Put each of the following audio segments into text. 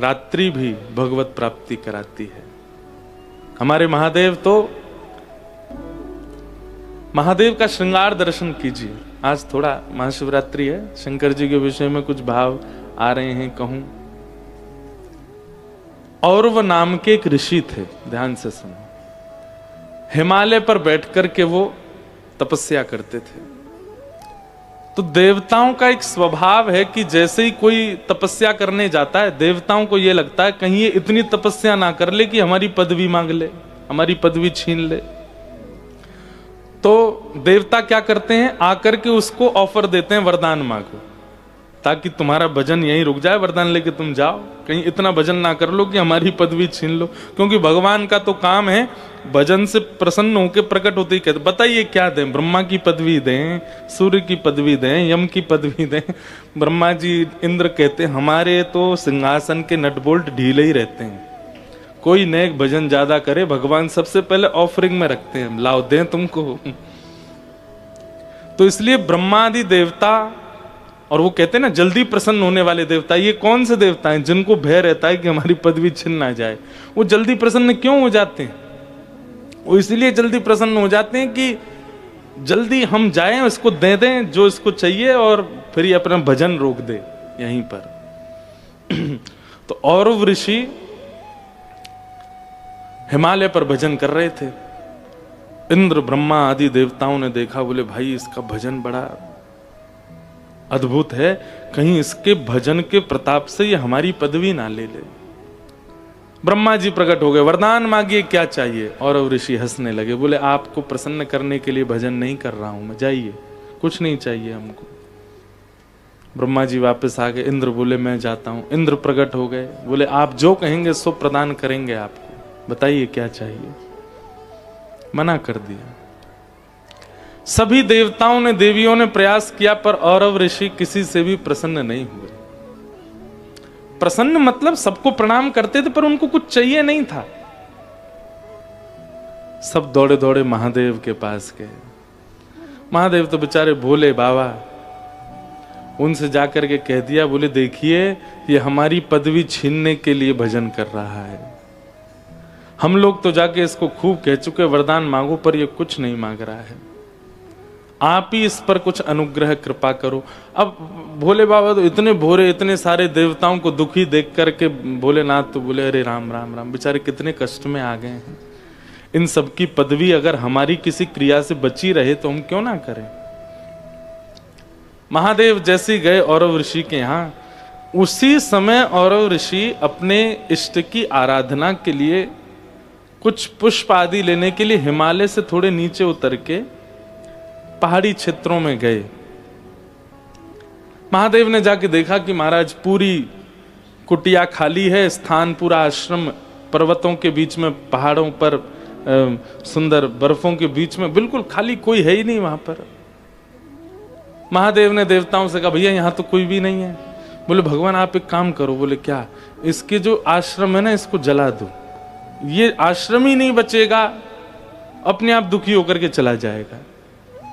रात्रि भी भगवत प्राप्ति कराती है। हमारे महादेव तो, महादेव का श्रृंगार दर्शन कीजिए। आज थोड़ा महाशिवरात्रि है, शंकर जी के विषय में कुछ भाव आ रहे हैं कहूं। औरव नाम के एक ऋषि थे, ध्यान से सुनो। हिमालय पर बैठकर के वो तपस्या करते थे। तो देवताओं का एक स्वभाव है कि जैसे ही कोई तपस्या करने जाता है, देवताओं को ये लगता है कहीं ये इतनी तपस्या ना कर ले कि हमारी पदवी मांग ले, हमारी पदवी छीन ले। तो देवता क्या करते हैं, आकर के उसको ऑफर देते हैं, वरदान मांगो ताकि तुम्हारा भजन यहीं रुक जाए, वरदान लेके तुम जाओ, कहीं इतना भजन ना कर लो कि हमारी पदवी छीन लो। क्योंकि भगवान का तो काम है भजन से प्रसन्न होकर प्रकट होते ही कहते, बताइए क्या दें, ब्रह्मा की पदवी दें, सूर्य की पदवी दें, यम की पदवी दें। ब्रह्मा जी, इंद्र कहते हमारे तो सिंहासन के नट बोल्ट ढीले ही रहते हैं, कोई नेक भजन ज्यादा करे भगवान सबसे पहले ऑफरिंग में रखते हैं, लाओ दें तुमको। तो इसलिए ब्रह्मादि देवता, और वो कहते हैं ना जल्दी प्रसन्न होने वाले देवता, ये कौन से देवता हैं जिनको भय रहता है कि हमारी पदवी छिन ना जाए। वो जल्दी प्रसन्न क्यों हो जाते हैं? वो इसलिए जल्दी प्रसन्न हो जाते हैं कि जल्दी हम जाएं, इसको दे दें जो इसको चाहिए, और फिर ये अपना भजन रोक दे यहीं पर। तो औरव ऋषि हिमालय पर भजन कर रहे थे। इंद्र ब्रह्मा आदि देवताओं ने देखा, बोले भाई इसका भजन बड़ा अद्भुत है, कहीं इसके भजन के प्रताप से ये हमारी पदवी ना ले ले। ब्रह्मा जी प्रकट हो गए, वरदान मांगिए क्या चाहिए। और ऋषि हंसने लगे, बोले आपको प्रसन्न करने के लिए भजन नहीं कर रहा हूं मैं, जाइए, कुछ नहीं चाहिए हमको। ब्रह्मा जी वापस आ गए। इंद्र बोले मैं जाता हूं। इंद्र प्रकट हो गए, बोले आप जो कहेंगे सो प्रदान करेंगे आपको, बताइए क्या चाहिए। मना कर दिया। सभी देवताओं ने, देवियों ने प्रयास किया, पर औरव ऋषि किसी से भी प्रसन्न नहीं हुए। प्रसन्न मतलब सबको प्रणाम करते थे, पर उनको कुछ चाहिए नहीं था। सब दौड़े दौड़े महादेव के पास गए। महादेव तो बेचारे भोले बाबा, उनसे जाकर के कह दिया, बोले देखिए ये हमारी पदवी छीनने के लिए भजन कर रहा है। हम लोग तो जाके इसको खूब कह चुके वरदान मांगो, पर ये कुछ नहीं मांग रहा है, आप ही इस पर कुछ अनुग्रह कृपा करो। अब भोले बाबा तो इतने भोरे, इतने सारे देवताओं को दुखी देख करके भोलेनाथ तो बोले अरे राम राम राम, बेचारे कितने कष्ट में आ गए हैं। इन सब की पदवी अगर हमारी किसी क्रिया से बची रहे तो हम क्यों ना करें। महादेव जैसे गए औरव ऋषि के यहाँ, उसी समय औरव ऋषि अपने इष्ट की आराधना के लिए कुछ पुष्प आदि लेने के लिए हिमालय से थोड़े नीचे उतर के पहाड़ी क्षेत्रों में गए। महादेव ने जाके देखा कि महाराज पूरी कुटिया खाली है, स्थान पूरा आश्रम पर्वतों के बीच में, पहाड़ों पर सुंदर बर्फों के बीच में बिल्कुल खाली, कोई है ही नहीं वहां पर। महादेव ने देवताओं से कहा भैया यहां तो कोई भी नहीं है। बोले भगवान आप एक काम करो। बोले क्या? इसके जो आश्रम है ना इसको जला दो, ये आश्रम ही नहीं बचेगा, अपने आप दुखी होकर के चला जाएगा।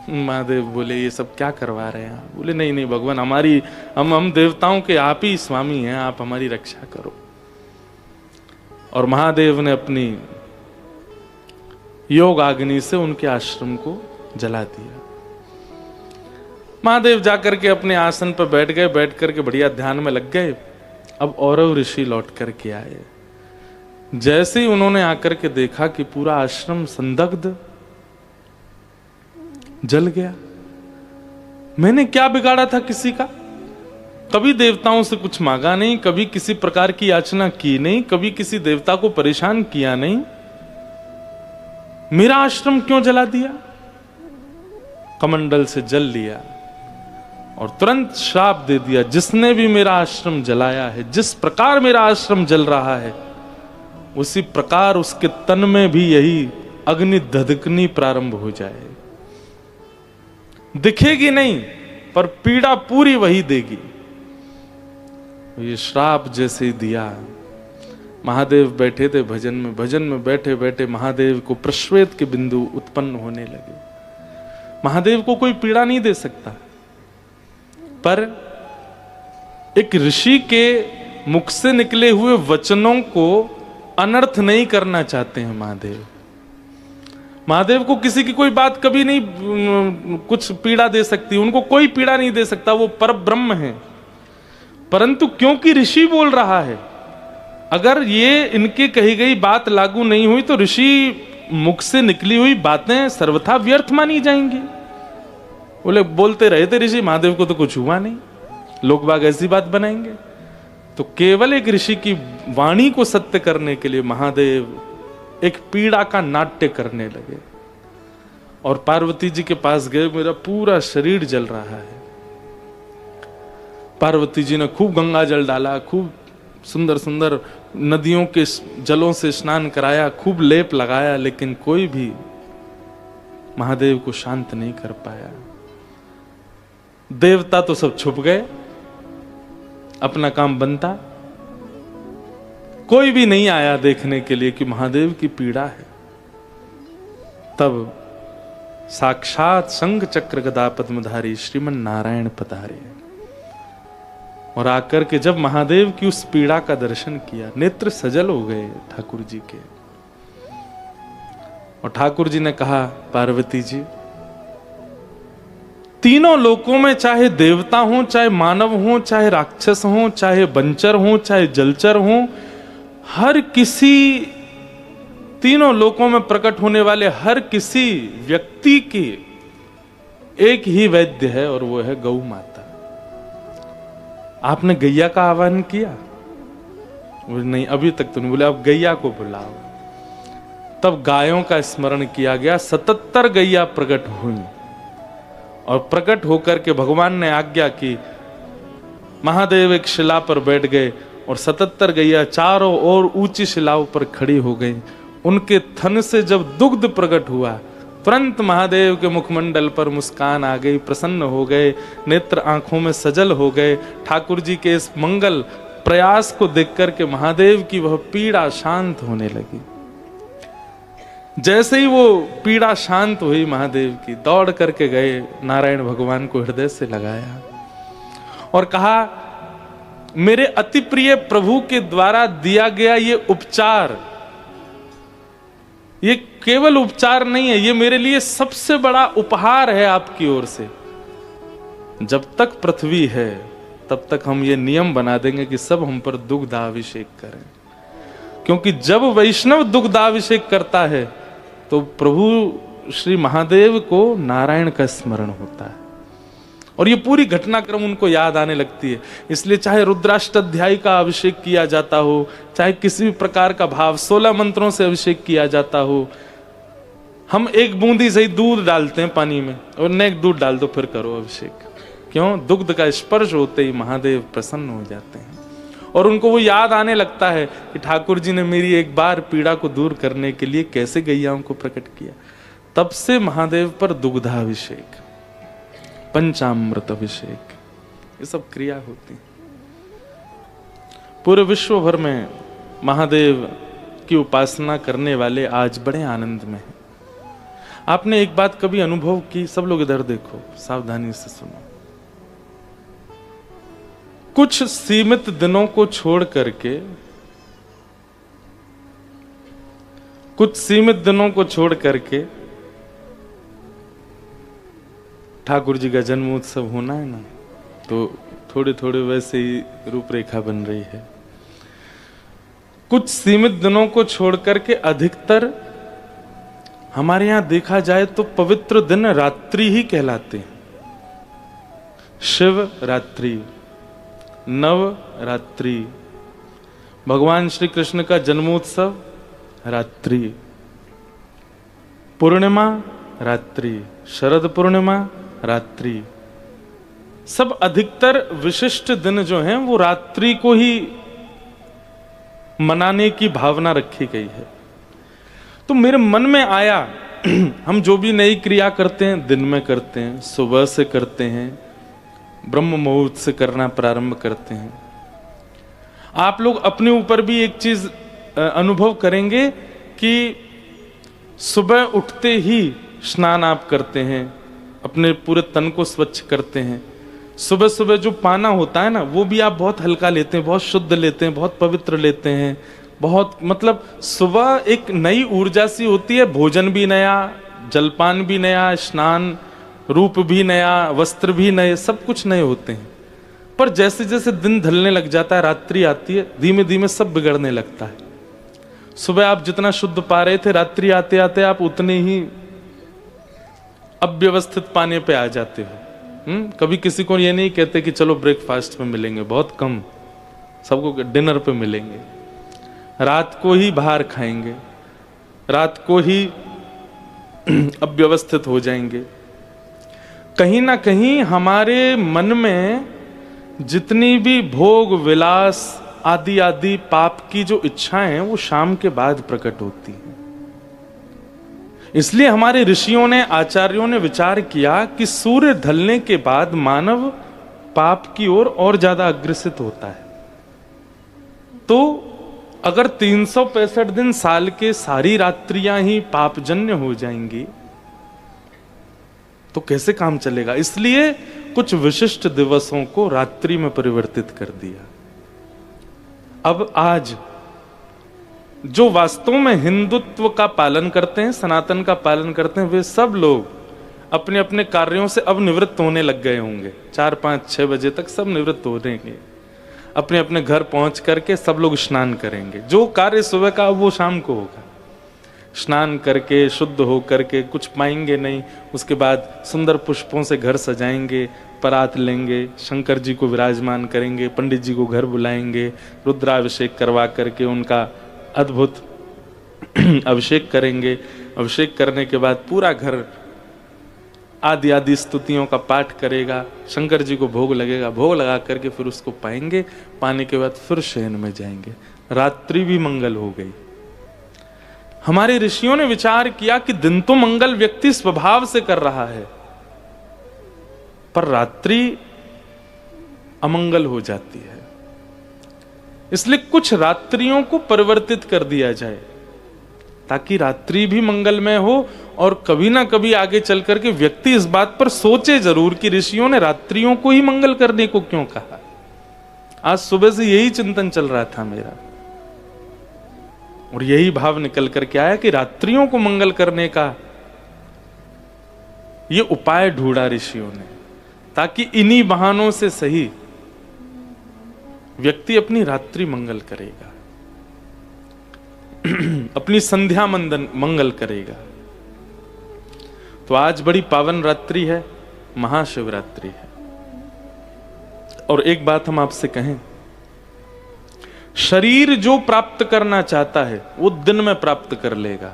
महादेव बोले ये सब क्या करवा रहे हैं आप? बोले नहीं नहीं भगवान, हमारी हम देवताओं के आप ही स्वामी हैं, आप हमारी रक्षा करो। और महादेव ने अपनी योग अग्नि से उनके आश्रम को जला दिया। महादेव जाकर के अपने आसन पर बैठ गए, बैठ करके बढ़िया ध्यान में लग गए। अब औरव ऋषि लौट करके आए। जैसे ही उन्होंने आकर के देखा कि पूरा आश्रम संदग्ध, जल गया। मैंने क्या बिगाड़ा था किसी का? कभी देवताओं से कुछ मांगा नहीं, कभी किसी प्रकार की याचना की नहीं, कभी किसी देवता को परेशान किया नहीं, मेरा आश्रम क्यों जला दिया? कमंडल से जल लिया और तुरंत श्राप दे दिया, जिसने भी मेरा आश्रम जलाया है, जिस प्रकार मेरा आश्रम जल रहा है उसी प्रकार उसके तन में भी यही अग्नि धधकनी प्रारंभ हो जाए। दिखेगी नहीं पर पीड़ा पूरी वही देगी। ये श्राप जैसे ही दिया, महादेव बैठे थे भजन में बैठे बैठे महादेव को प्रश्वेत के बिंदु उत्पन्न होने लगे। महादेव को कोई पीड़ा नहीं दे सकता, पर एक ऋषि के मुख से निकले हुए वचनों को अनर्थ नहीं करना चाहते हैं महादेव। महादेव को किसी की कोई बात कभी नहीं कुछ पीड़ा दे सकती, उनको कोई पीड़ा नहीं दे सकता, वो पर ब्रह्म है। परंतु क्योंकि ऋषि बोल रहा है, अगर ये इनके कही गई बात लागू नहीं हुई तो ऋषि मुख से निकली हुई बातें सर्वथा व्यर्थ मानी जाएंगी। बोले बोलते रहे थे ऋषि, महादेव को तो कुछ हुआ नहीं, लोग बाग ऐसी बात बनाएंगे। तो केवल एक ऋषि की वाणी को सत्य करने के लिए महादेव एक पीड़ा का नाट्य करने लगे और पार्वती जी के पास गए। मेरा पूरा शरीर जल रहा है। पार्वती जी ने खूब गंगा जल डाला, खूब सुंदर सुंदर नदियों के जलों से स्नान कराया, खूब लेप लगाया, लेकिन कोई भी महादेव को शांत नहीं कर पाया। देवता तो सब छुप गए, अपना काम बनता, कोई भी नहीं आया देखने के लिए कि महादेव की पीड़ा है। तब साक्षात शंख चक्र गदा पद्मधारी श्रीमन नारायण पधारे और आकर के जब महादेव की उस पीड़ा का दर्शन किया, नेत्र सजल हो गए ठाकुर जी के। और ठाकुर जी ने कहा, पार्वती जी, तीनों लोकों में चाहे देवता हो, चाहे मानव हो, चाहे राक्षस हो, चाहे बंचर हो, चाहे जलचर हो, हर किसी तीनों लोकों में प्रकट होने वाले हर किसी व्यक्ति की एक ही वैद्य है और वो है गौ माता। आपने गैया का आह्वान किया? नहीं, अभी तक तो नहीं। बोले अब गैया को बुलाओ। तब गायों का स्मरण किया गया। 77 गैया प्रकट हुई और प्रकट होकर के भगवान ने आज्ञा की। महादेव एक शिला पर बैठ गए और 77 गैया चारों ओर ऊंची शिलाओं पर खड़ी हो गई। उनके थन से जब दुग्ध प्रकट हुआ, तुरंत महादेव के मुखमंडल पर मुस्कान आ गई, प्रसन्न हो गए, नेत्र आंखों में सजल हो गए। ठाकुर जी के इस मंगल प्रयास को देखकर के महादेव की वह पीड़ा शांत होने लगी। जैसे ही वो पीड़ा शांत हुई, महादेव की दौड़ करके गए, नारायण भगवान को हृदय से लगाया और कहा, मेरे अति प्रिय प्रभु के द्वारा दिया गया ये उपचार, ये केवल उपचार नहीं है, ये मेरे लिए सबसे बड़ा उपहार है आपकी ओर से। जब तक पृथ्वी है तब तक हम ये नियम बना देंगे कि सब हम पर दुग्धाभिषेक करें, क्योंकि जब वैष्णव दुग्धाभिषेक करता है तो प्रभु श्री महादेव को नारायण का स्मरण होता है और ये पूरी घटनाक्रम उनको याद आने लगती है। इसलिए चाहे रुद्राष्टाध्यायी का अभिषेक किया जाता हो, चाहे किसी भी प्रकार का भाव 16 मंत्रों से अभिषेक किया जाता हो, हम एक बूंदी से ही दूध डालते हैं पानी में और नेक दूध डाल दो, फिर करो अभिषेक। क्यों? दुग्ध का स्पर्श होते ही महादेव प्रसन्न हो जाते हैं और उनको वो याद आने लगता है कि ठाकुर जी ने मेरी एक बार पीड़ा को दूर करने के लिए कैसे गैयाओं को प्रकट किया। तब से महादेव पर दुग्धाभिषेक, पंचामृत अभिषेक, ये सब क्रिया होती। पूरे विश्व भर में महादेव की उपासना करने वाले आज बड़े आनंद में हैं। आपने एक बात कभी अनुभव की? सब लोग इधर देखो, सावधानी से सुनो। कुछ सीमित दिनों को छोड़ करके, कुछ सीमित दिनों को छोड़ करके ठाकुर जी का जन्म उत्सव होना है ना, तो थोड़े थोड़े वैसे ही रूपरेखा बन रही है। कुछ सीमित दिनों को छोड़ करके अधिकतर हमारे यहां देखा जाए तो पवित्र दिन रात्रि ही कहलाते हैं। शिव रात्रि, नव रात्रि, भगवान श्री कृष्ण का जन्मोत्सव रात्रि, पूर्णिमा रात्रि, शरद पूर्णिमा रात्रि, सब अधिकतर विशिष्ट दिन जो हैं वो रात्रि को ही मनाने की भावना रखी गई है। तो मेरे मन में आया, हम जो भी नई क्रिया करते हैं दिन में करते हैं, सुबह से करते हैं, ब्रह्म मुहूर्त से करना प्रारंभ करते हैं। आप लोग अपने ऊपर भी एक चीज अनुभव करेंगे कि सुबह उठते ही स्नान आप करते हैं, अपने पूरे तन को स्वच्छ करते हैं, सुबह सुबह जो पाना होता है ना, वो भी आप बहुत हल्का लेते हैं, बहुत शुद्ध लेते हैं, बहुत पवित्र लेते हैं, बहुत मतलब सुबह एक नई ऊर्जा सी होती है। भोजन भी नया, जलपान भी नया, स्नान रूप भी नया, वस्त्र भी नए, सब कुछ नए होते हैं। पर जैसे जैसे दिन ढलने लग जाता है, रात्रि आती है, धीमे धीमे सब बिगड़ने लगता है। सुबह आप जितना शुद्ध पा रहे थे, रात्रि आते आते आप उतने ही अव्यवस्थित पाने पे आ जाते हो। कभी किसी को ये नहीं कहते कि चलो ब्रेकफास्ट पे मिलेंगे, बहुत कम, सबको डिनर पे मिलेंगे, रात को ही बाहर खाएंगे, रात को ही अव्यवस्थित हो जाएंगे। कहीं ना कहीं हमारे मन में जितनी भी भोग विलास आदि आदि पाप की जो इच्छाएं हैं, वो शाम के बाद प्रकट होती हैं। इसलिए हमारे ऋषियों ने, आचार्यों ने विचार किया कि सूर्य ढलने के बाद मानव पाप की ओर और ज्यादा अग्रसित होता है। तो अगर 365 दिन साल के सारी रात्रियां ही पापजन्य हो जाएंगी तो कैसे काम चलेगा। इसलिए कुछ विशिष्ट दिवसों को रात्रि में परिवर्तित कर दिया। अब आज जो वास्तव में हिंदुत्व का पालन करते हैं, सनातन का पालन करते हैं, वे सब लोग अपने अपने कार्यों से अब निवृत्त होने लग गए होंगे। 4, 5, 6 बजे तक सब निवृत्त हो जाएंगे। अपने अपने घर पहुंच करके सब लोग स्नान करेंगे। जो कार्य सुबह का वो शाम को होगा। स्नान करके शुद्ध हो करके कुछ पाएंगे नहीं, उसके बाद सुंदर पुष्पों से घर सजाएंगे, परात लेंगे, शंकर जी को विराजमान करेंगे, पंडित जी को घर बुलाएंगे, रुद्राभिषेक करवा करके उनका अद्भुत अभिषेक करेंगे। अभिषेक करने के बाद पूरा घर आदि आदि स्तुतियों का पाठ करेगा, शंकर जी को भोग लगेगा, भोग लगा करके फिर उसको पाएंगे, पाने के बाद फिर शयन में जाएंगे। रात्रि भी मंगल हो गई। हमारे ऋषियों ने विचार किया कि दिन तो मंगल व्यक्ति स्वभाव से कर रहा है, पर रात्रि अमंगल हो जाती है। इसलिए कुछ रात्रियों को परिवर्तित कर दिया जाए ताकि रात्रि भी मंगलमय हो। और कभी ना कभी आगे चल करके व्यक्ति इस बात पर सोचे जरूर कि ऋषियों ने रात्रियों को ही मंगल करने को क्यों कहा। आज सुबह से यही चिंतन चल रहा था मेरा, और यही भाव निकल करके आया कि रात्रियों को मंगल करने का ये उपाय ढूंढा ऋषियों ने, ताकि इन्हीं बहानों से सही व्यक्ति अपनी रात्रि मंगल करेगा, अपनी संध्या मंगल करेगा। तो आज बड़ी पावन रात्रि है, महाशिवरात्रि है। और एक बात हम आपसे कहें, शरीर जो प्राप्त करना चाहता है वो दिन में प्राप्त कर लेगा,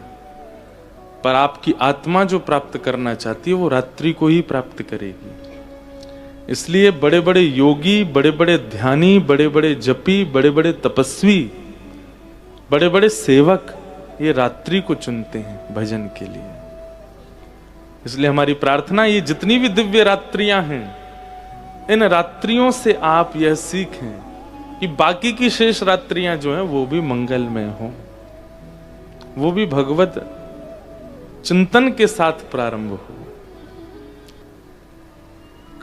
पर आपकी आत्मा जो प्राप्त करना चाहती है वो रात्रि को ही प्राप्त करेगी। इसलिए बड़े बड़े योगी, बड़े बड़े ध्यानी, बड़े बड़े जपी, बड़े बड़े तपस्वी, बड़े बड़े सेवक ये रात्रि को चुनते हैं भजन के लिए। इसलिए हमारी प्रार्थना, ये जितनी भी दिव्य रात्रियां हैं, इन रात्रियों से आप यह सीखें कि बाकी की शेष रात्रियां जो हैं वो भी मंगलमय हो, वो भी भगवत चिंतन के साथ प्रारंभ हो।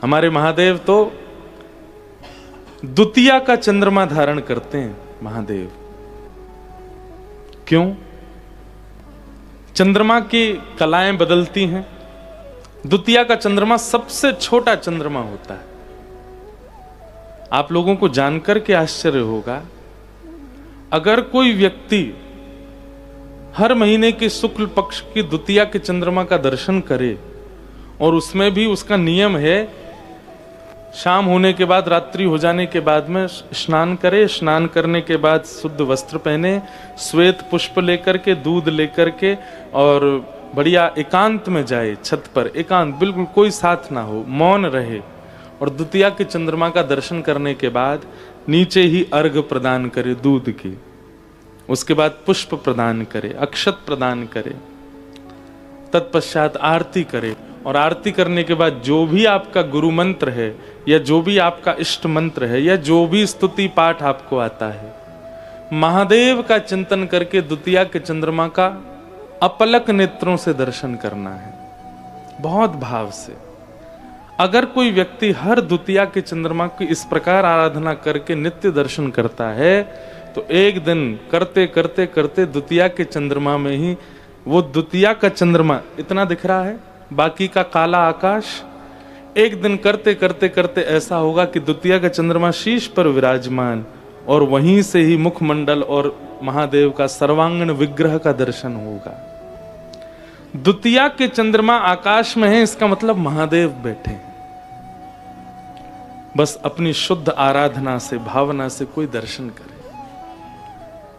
हमारे महादेव तो द्वितीया का चंद्रमा धारण करते हैं। महादेव क्यों? चंद्रमा की कलाएं बदलती हैं। द्वितीया का चंद्रमा सबसे छोटा चंद्रमा होता है। आप लोगों को जानकर के आश्चर्य होगा, अगर कोई व्यक्ति हर महीने के शुक्ल पक्ष की द्वितीया के चंद्रमा का दर्शन करे, और उसमें भी उसका नियम है शाम होने के बाद, रात्रि हो जाने के बाद में स्नान करे, स्नान करने के बाद शुद्ध वस्त्र पहने, श्वेत पुष्प लेकर के, दूध लेकर के, और बढ़िया एकांत में जाए, छत पर एकांत, बिल्कुल कोई साथ ना हो, मौन रहे, और द्वितीया के चंद्रमा का दर्शन करने के बाद नीचे ही अर्घ प्रदान करे दूध की, उसके बाद पुष्प प्रदान करे, अक्षत प्रदान करे, तत्पश्चात आरती करे, और आरती करने के बाद जो भी आपका गुरु मंत्र है, या जो भी आपका इष्ट मंत्र है, या जो भी स्तुति पाठ आपको आता है, महादेव का चिंतन करके द्वितीया के चंद्रमा का अपलक नेत्रों से दर्शन करना है, बहुत भाव से। अगर कोई व्यक्ति हर द्वितीया के चंद्रमा की इस प्रकार आराधना करके नित्य दर्शन करता है तो एक दिन करते करते करते द्वितीया के चंद्रमा में ही वो द्वितीया का चंद्रमा इतना दिख रहा है, बाकी का काला आकाश, एक दिन करते करते करते ऐसा होगा कि द्वितीया का चंद्रमा शीश पर विराजमान और वहीं से ही मुखमंडल और महादेव का सर्वांगण विग्रह का दर्शन होगा। द्वितीया के चंद्रमा आकाश में है, इसका मतलब महादेव बैठे हैं। बस अपनी शुद्ध आराधना से, भावना से कोई दर्शन करे।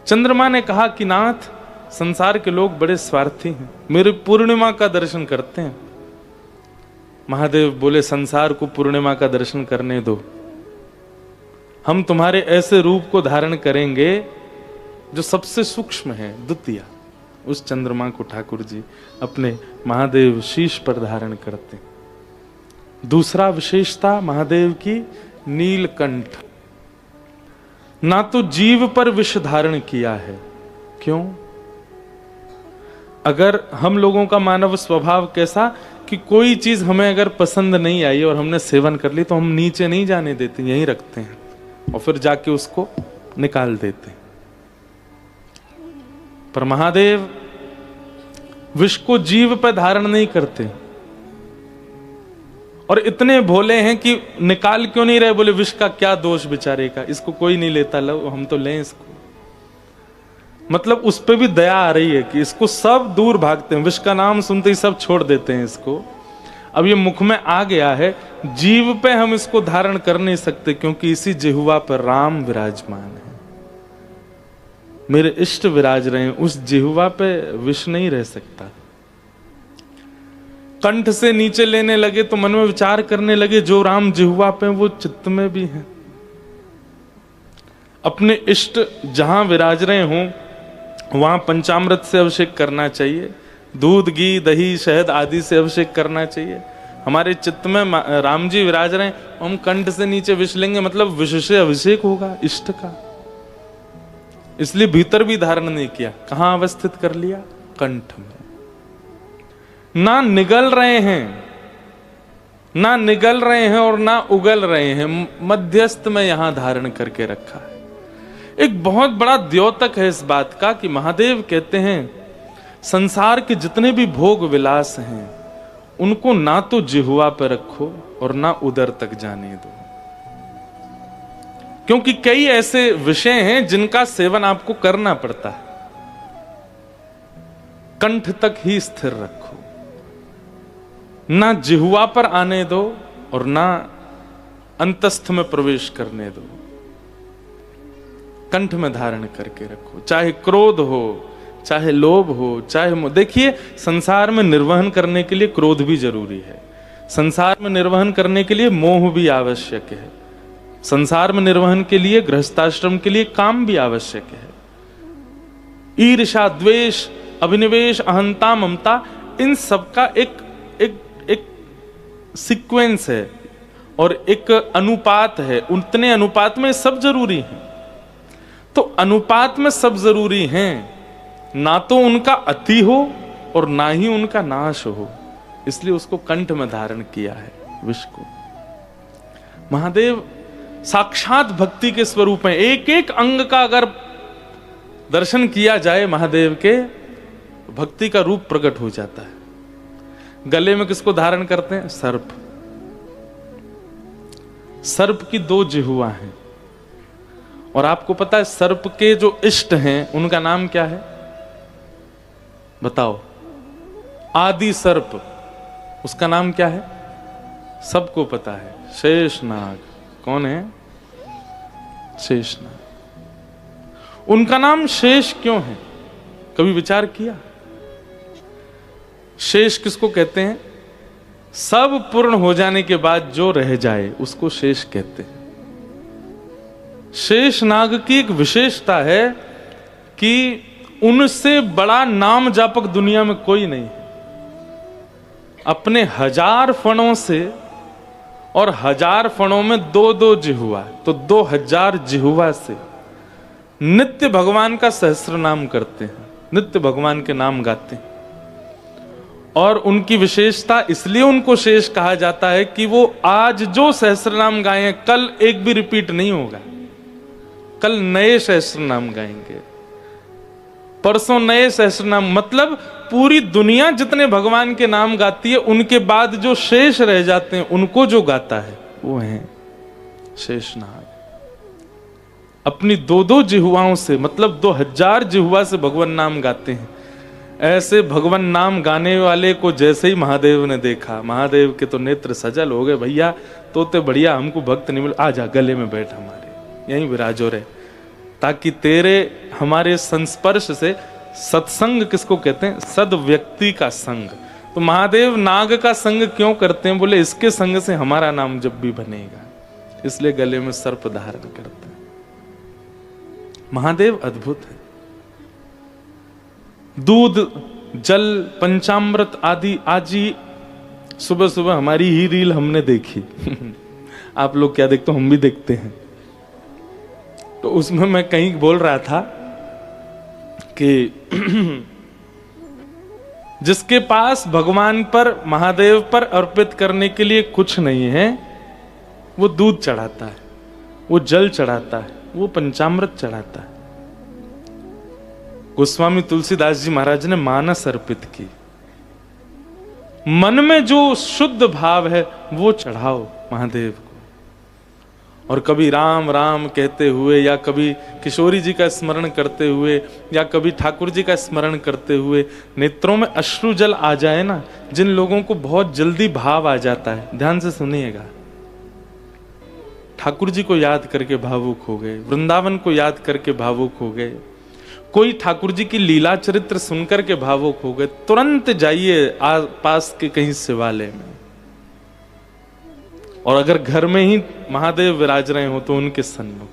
चंद्रमा ने कहा कि नाथ, संसार के लोग बड़े स्वार्थी हैं, मेरे पूर्णिमा का दर्शन करते हैं। महादेव बोले, संसार को पूर्णिमा का दर्शन करने दो, हम तुम्हारे ऐसे रूप को धारण करेंगे जो सबसे सूक्ष्म है, द्वितीया। उस चंद्रमा को ठाकुर जी अपने महादेव शीश पर धारण करते। दूसरा विशेषता महादेव की नीलकंठ। ना तो जीव पर विष धारण किया है। क्यों? अगर हम लोगों का मानव स्वभाव कैसा कि कोई चीज हमें अगर पसंद नहीं आई और हमने सेवन कर ली तो हम नीचे नहीं जाने देते, यहीं रखते हैं और फिर जाके उसको निकाल देते हैं। पर महादेव विष को जीव पर धारण नहीं करते और इतने भोले हैं कि निकाल क्यों नहीं रहे? बोले विष का क्या दोष बेचारे का, इसको कोई नहीं लेता, लो हम तो लें इसको। मतलब उस पे भी दया आ रही है कि इसको सब दूर भागते हैं, विष का नाम सुनते ही सब छोड़ देते हैं इसको। अब ये मुख में आ गया है, जीव पे हम इसको धारण कर नहीं सकते क्योंकि इसी जिह्वा पर राम विराजमान है, मेरे इष्ट विराज रहे हैं, उस जिह्वा पे विष नहीं रह सकता। कंठ से नीचे लेने लगे तो मन में विचार करने लगे जो राम जिह्वा पे वो चित्त में भी है। अपने इष्ट जहां विराज रहे हों वहां पंचामृत से अभिषेक करना चाहिए, दूध घी दही शहद आदि से अभिषेक करना चाहिए। हमारे चित्त में राम जी विराज रहे हैं, हम कंठ से नीचे विष लेंगे मतलब विष से अभिषेक होगा इष्ट का, इसलिए भीतर भी धारण नहीं किया। कहां अवस्थित कर लिया? कंठ में। ना निगल रहे हैं, ना निगल रहे हैं और ना उगल रहे हैं, मध्यस्थ में यहां धारण करके रखा है। एक बहुत बड़ा द्योतक है इस बात का कि महादेव कहते हैं संसार के जितने भी भोग विलास हैं उनको ना तो जिह्वा पर रखो और ना उदर तक जाने दो, क्योंकि कई ऐसे विषय हैं जिनका सेवन आपको करना पड़ता है। कंठ तक ही स्थिर रखो, ना जिह्वा पर आने दो और ना अंतस्थ में प्रवेश करने दो, कंठ में धारण करके रखो। चाहे क्रोध हो, चाहे लोभ हो, चाहे देखिए संसार में निर्वहन करने के लिए क्रोध भी जरूरी है, संसार में निर्वहन करने के लिए मोह भी आवश्यक है, संसार में निर्वहन के लिए गृहस्थाश्रम के लिए काम भी आवश्यक है। ईर्ष्या द्वेष अभिनिवेश अहंता ममता, इन सब का एक सीक्वेंस है और एक अनुपात है, उतने अनुपात में सब जरूरी है। तो अनुपात में सब जरूरी हैं, ना तो उनका अति हो और ना ही उनका नाश हो, इसलिए उसको कंठ में धारण किया है विष को। महादेव साक्षात भक्ति के स्वरूप हैं। एक एक अंग का अगर दर्शन किया जाए महादेव के, भक्ति का रूप प्रकट हो जाता है। गले में किसको धारण करते हैं? सर्प। सर्प की दो जिह्वा हैं और आपको पता है सर्प के जो इष्ट हैं उनका नाम क्या है? बताओ। आदि सर्प, उसका नाम क्या है? सबको पता है, शेषनाग। कौन है? शेषनाग। उनका नाम शेष क्यों है? कभी विचार किया? शेष किसको कहते हैं? सब पूर्ण हो जाने के बाद जो रह जाए उसको शेष कहते हैं। शेषनाग की एक विशेषता है कि उनसे बड़ा नाम जापक दुनिया में कोई नहीं है। अपने 1000 फणों से और 1000 फणों में 2-2 जिह्वा, तो 2000 जिह्वा से नित्य भगवान का सहस्त्र नाम करते हैं, नित्य भगवान के नाम गाते हैं। और उनकी विशेषता इसलिए उनको शेष कहा जाता है कि वो आज जो सहस्रनाम गाए कल एक भी रिपीट नहीं होगा। कल नए सहस्रनाम गाएंगे, परसों नए सहस्रनाम, मतलब पूरी दुनिया जितने भगवान के नाम गाती है उनके बाद जो शेष रह जाते हैं उनको जो गाता है वो है शेषनाग। अपनी दो दो जिह्वाओं से, मतलब 2000 जिह्वा से भगवान नाम गाते हैं। ऐसे भगवान नाम गाने वाले को जैसे ही महादेव ने देखा, महादेव के तो नेत्र सजल हो गए, भैया तोते बढ़िया, हमको भक्त नहीं मिले, आजा गले में बैठ, हमारे यहीं विराजो रहे, ताकि तेरे हमारे संस्पर्श से, सत्संग किसको कहते हैं? सद व्यक्ति का संग। तो महादेव नाग का संग क्यों करते हैं? बोले इसके संग से हमारा नाम जब भी बनेगा, इसलिए गले में सर्प धारण करते हैं। महादेव अद्भुत है। दूध, जल, पंचामृत आदि आजी सुबह सुबह हमारी ही रील हमने देखी आप लोग क्या देखते हो? हम भी देखते हैं। तो उसमें मैं कहीं बोल रहा था कि जिसके पास भगवान पर, महादेव पर अर्पित करने के लिए कुछ नहीं है, वो दूध चढ़ाता है, वो जल चढ़ाता है, वो पंचामृत चढ़ाता है। गोस्वामी तुलसीदास जी महाराज ने मानस अर्पित की। मन में जो शुद्ध भाव है वो चढ़ाओ महादेव को। और कभी राम राम कहते हुए, या कभी किशोरी जी का स्मरण करते हुए, या कभी ठाकुर जी का स्मरण करते हुए नेत्रों में अश्रु जल आ जाए ना, जिन लोगों को बहुत जल्दी भाव आ जाता है, ध्यान से सुनिएगा, ठाकुर जी को याद करके भावुक हो गए, वृंदावन को याद करके भावुक हो गए, कोई ठाकुर जी की लीला चरित्र सुनकर के भावुक हो गए, तुरंत जाइए पास के कहीं शिवालय में, और अगर घर में ही महादेव विराज रहे हो तो उनके सन्मुख,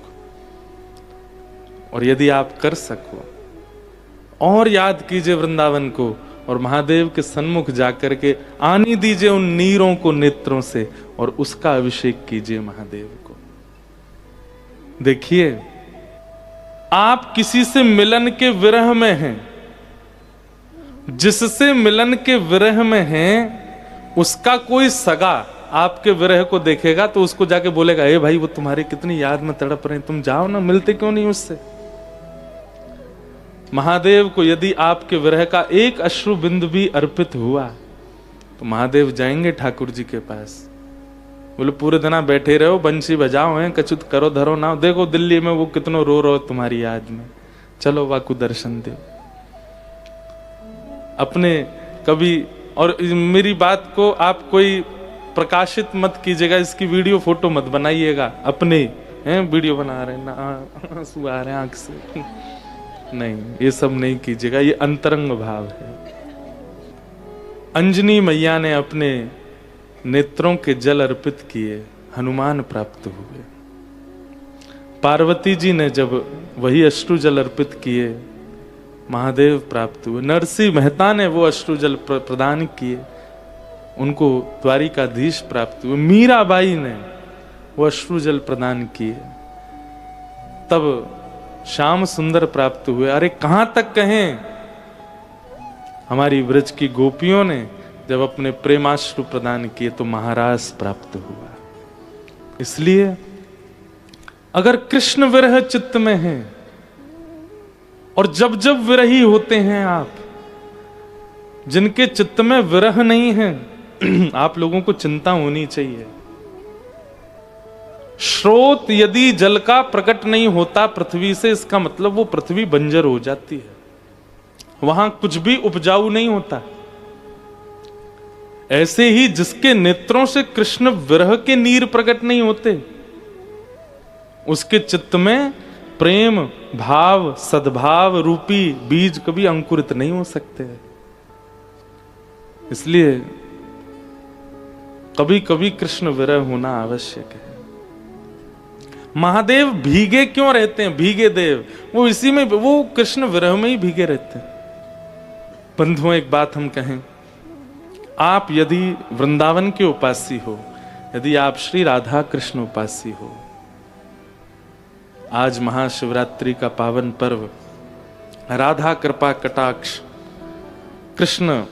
और यदि आप कर सको और याद कीजिए वृंदावन को, और महादेव के सन्मुख जाकर के आने दीजिए उन नीरों को नेत्रों से, और उसका अभिषेक कीजिए महादेव को। देखिए, आप किसी से मिलन के विरह में हैं, जिससे मिलन के विरह में हैं उसका कोई सगा आपके विरह को देखेगा तो उसको जाके बोलेगा, ए भाई वो तुम्हारी कितनी याद में तड़प रहे हैं, तुम जाओ ना, मिलते क्यों नहीं उससे। महादेव को यदि आपके विरह का एक अश्रु बिंदु भी अर्पित हुआ तो महादेव जाएंगे ठाकुर जी के पास, बोले पूरे दिन बैठे रहो, बंसी बजाओ, हैं कछुत करो धरो ना, देखो दिल्ली में वो कितनो रो रहो तुम्हारी याद में, चलो वाकु दर्शन दे अपने कभी। और मेरी बात को आप कोई प्रकाशित मत कीजिएगा, इसकी वीडियो फोटो मत बनाइएगा, अपने हैं वीडियो बना रहे ना, आंसू आ रहे हैं आंख से, नहीं, ये सब नहीं कीजिएगा, ये अंतरंग भाव है। अंजनी मैया ने अपने नेत्रों के जल अर्पित किए, हनुमान प्राप्त हुए। पार्वती जी ने जब वही अश्रु जल अर्पित किए, महादेव प्राप्त हुए। नरसिंह मेहता ने वो अश्रु जल प्रदान किए, उनको द्वारिकाधीश प्राप्त हुए। मीराबाई ने वो अश्रु जल प्रदान किए, तब श्याम सुंदर प्राप्त हुए। अरे कहां तक कहें, हमारी ब्रज की गोपियों ने जब अपने प्रेमाश्रु प्रदान किए तो महाराज प्राप्त हुआ। इसलिए अगर कृष्ण विरह चित्त में है, और जब जब विरही होते हैं आप, जिनके चित्त में विरह नहीं है आप लोगों को चिंता होनी चाहिए। स्रोत यदि जल का प्रकट नहीं होता पृथ्वी से, इसका मतलब वो पृथ्वी बंजर हो जाती है, वहां कुछ भी उपजाऊ नहीं होता। ऐसे ही जिसके नेत्रों से कृष्ण विरह के नीर प्रकट नहीं होते, उसके चित्त में प्रेम भाव सद्भाव रूपी बीज कभी अंकुरित नहीं हो सकते। इसलिए कभी कभी कृष्ण विरह होना आवश्यक है। महादेव भीगे क्यों रहते हैं? भीगे देव, वो इसी में, वो कृष्ण विरह में ही भीगे रहते हैं। बंधुओं, एक बात हम कहें, आप यदि वृंदावन के उपासी हो, यदि आप श्री राधा कृष्ण उपासी हो, आज महाशिवरात्रि का पावन पर्व, राधा कृपा कटाक्ष, कृष्ण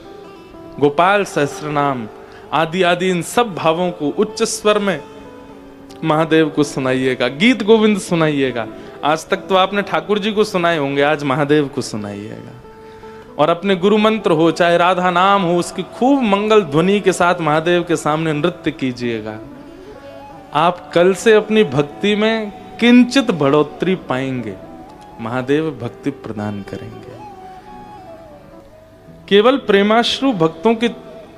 गोपाल सहस्रनाम आदि आदि इन सब भावों को उच्च स्वर में महादेव को सुनाइएगा, गीत गोविंद सुनाइएगा। आज तक तो आपने ठाकुर जी को सुनाए होंगे, आज महादेव को सुनाइएगा। और अपने गुरु मंत्र हो चाहे राधा नाम हो, उसकी खूब मंगल ध्वनि के साथ महादेव के सामने नृत्य कीजिएगा। आप कल से अपनी भक्ति में किंचित बढ़ोतरी पाएंगे, महादेव भक्ति प्रदान करेंगे। केवल प्रेमाश्रु भक्तों के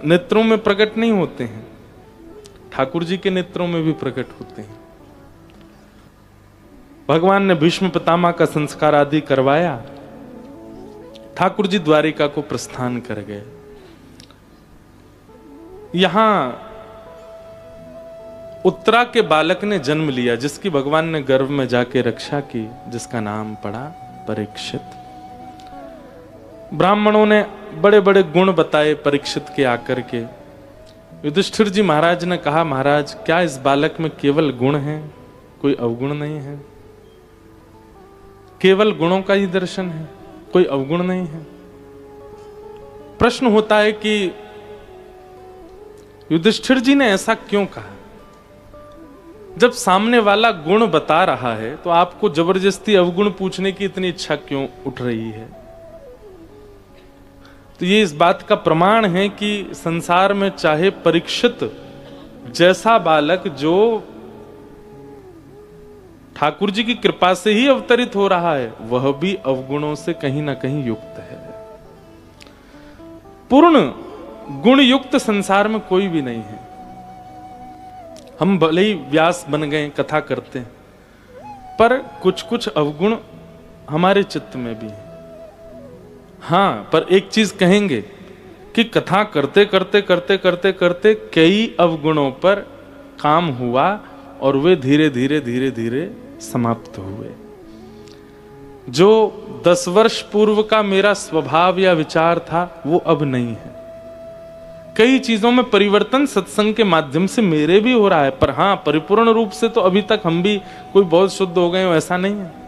नेत्रों में प्रकट नहीं होते हैं, ठाकुर जी के नेत्रों में भी प्रकट होते हैं। भगवान ने भीष्म पितामह का संस्कार आदि करवाया, ठाकुर जी द्वारिका को प्रस्थान कर गए। यहां उत्तरा के बालक ने जन्म लिया, जिसकी भगवान ने गर्भ में जाके रक्षा की, जिसका नाम पड़ा परीक्षित। ब्राह्मणों ने बड़े बड़े गुण बताए परीक्षित के आकर के। युधिष्ठिर जी महाराज ने कहा, महाराज क्या इस बालक में केवल गुण है, कोई अवगुण नहीं है? केवल गुणों का ही दर्शन है, कोई अवगुण नहीं है? प्रश्न होता है कि युधिष्ठिर जी ने ऐसा क्यों कहा? जब सामने वाला गुण बता रहा है तो आपको जबरदस्ती अवगुण पूछने की इतनी इच्छा क्यों उठ रही है? तो ये इस बात का प्रमाण है कि संसार में चाहे परीक्षित जैसा बालक जो ठाकुर जी की कृपा से ही अवतरित हो रहा है, वह भी अवगुणों से कहीं ना कहीं युक्त है। पूर्ण गुण युक्त संसार में कोई भी नहीं है। हम भले ही व्यास बन गए, कथा करते हैं, पर कुछ कुछ अवगुण हमारे चित्त में भी है। हाँ, पर एक चीज कहेंगे कि कथा करते करते करते करते करते कई अवगुणों पर काम हुआ और वे धीरे धीरे धीरे धीरे समाप्त हुए। जो 10 वर्ष पूर्व का मेरा स्वभाव या विचार था वो अब नहीं है। कई चीजों में परिवर्तन सत्संग के माध्यम से मेरे भी हो रहा है, पर हाँ, परिपूर्ण रूप से तो अभी तक हम भी कोई बहुत शुद्ध हो गए हो ऐसा नहीं है।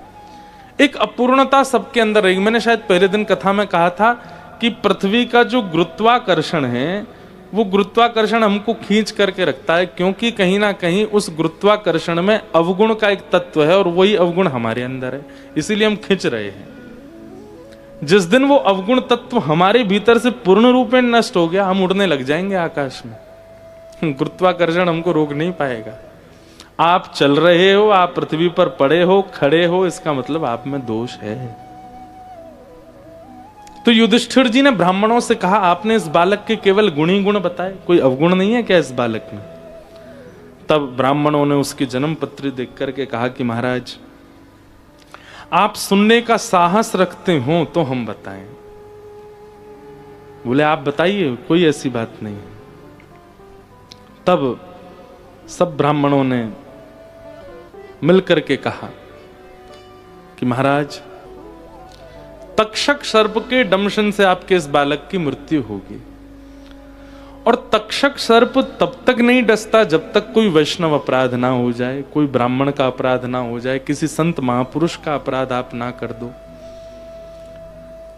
एक अपूर्णता सबके अंदर रहेगी। मैंने शायद पहले दिन कथा में कहा था कि पृथ्वी का जो गुरुत्वाकर्षण है, वो गुरुत्वाकर्षण हमको खींच करके रखता है, क्योंकि कहीं ना कहीं उस गुरुत्वाकर्षण में अवगुण का एक तत्व है और वही अवगुण हमारे अंदर है, इसीलिए हम खींच रहे हैं। जिस दिन वो अवगुण तत्व हमारे भीतर से पूर्ण रूप में नष्ट हो गया, हम उड़ने लग जाएंगे आकाश में। गुरुत्वाकर्षण हमको रोक नहीं पाएगा। आप चल रहे हो, आप पृथ्वी पर पड़े हो, खड़े हो, इसका मतलब आप में दोष है। तो युधिष्ठिर जी ने ब्राह्मणों से कहा, आपने इस बालक के केवल गुण ही गुण बताए, कोई अवगुण नहीं है क्या इस बालक में? तब ब्राह्मणों ने उसकी जन्म पत्री देख करके कहा कि महाराज, आप सुनने का साहस रखते हो तो हम बताएं। बोले आप बताइए, कोई ऐसी बात नहीं है। तब सब ब्राह्मणों ने मिलकर के कहा कि महाराज, तक्षक सर्प के दंशन से आपके इस बालक की मृत्यु होगी। और तक्षक सर्प तब तक नहीं डसता जब तक कोई वैष्णव अपराध ना हो जाए, कोई ब्राह्मण का अपराध ना हो जाए, किसी संत महापुरुष का अपराध आप ना कर दो।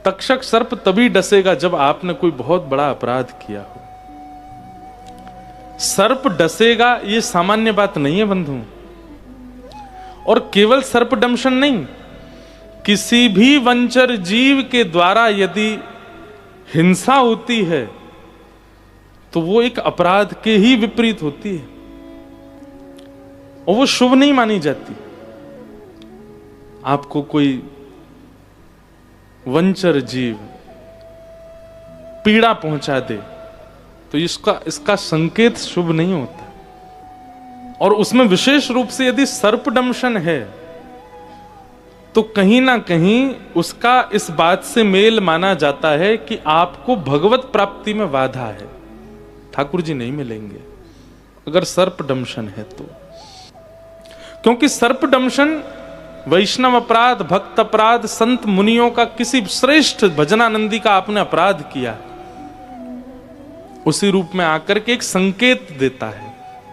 तक्षक सर्प तभी डसेगा जब आपने कोई बहुत बड़ा अपराध किया हो। सर्प डसेगा ये सामान्य बात नहीं है बंधु। और केवल सर्प दंशन नहीं, किसी भी वंचर जीव के द्वारा यदि हिंसा होती है तो वो एक अपराध के ही विपरीत होती है और वो शुभ नहीं मानी जाती। आपको कोई वंचर जीव पीड़ा पहुंचा दे तो इसका संकेत शुभ नहीं होता। और उसमें विशेष रूप से यदि सर्पदंशन है तो कहीं ना कहीं उसका इस बात से मेल माना जाता है कि आपको भगवत प्राप्ति में बाधा है, ठाकुर जी नहीं मिलेंगे अगर सर्पदंशन है तो। क्योंकि सर्पदंशन वैष्णव अपराध, भक्त अपराध, संत मुनियों का, किसी श्रेष्ठ भजनानंदी का आपने अपराध किया, उसी रूप में आकर के एक संकेत देता है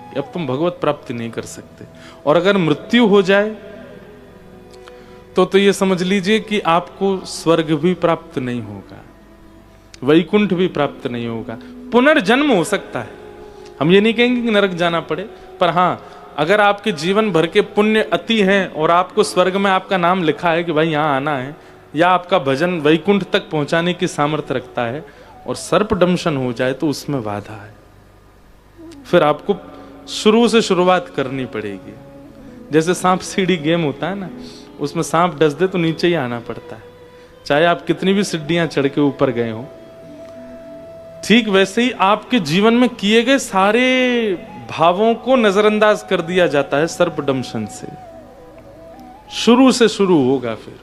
कि अब तुम भगवत प्राप्ति नहीं कर सकते। और अगर मृत्यु हो जाए तो ये समझ लीजिए कि आपको स्वर्ग भी प्राप्त नहीं होगा। वैकुंठ भी प्राप्त नहीं होगा, पुनर्जन्म हो सकता है। हम ये नहीं कहेंगे कि नरक जाना पड़े, पर हाँ, अगर आपके जीवन भर के पुण्य अति हैं और आपको स्वर्ग में आपका नाम लिखा है कि भाई यहाँ आना है, या आपका भजन वैकुंठ तक पहुंचाने की सामर्थ्य रखता है, और सर्पदंशन हो जाए तो उसमें बाधा है। फिर आपको शुरू से शुरुआत करनी पड़ेगी। जैसे सांप सीढ़ी गेम होता है ना, उसमें सांप डस दे तो नीचे ही आना पड़ता है, चाहे आप कितनी भी सीढ़ियां चढ़ के ऊपर गए हो। ठीक वैसे ही आपके जीवन में किए गए सारे भावों को नजरअंदाज कर दिया जाता है सर्पदंशन से। शुरू से शुरू होगा फिर।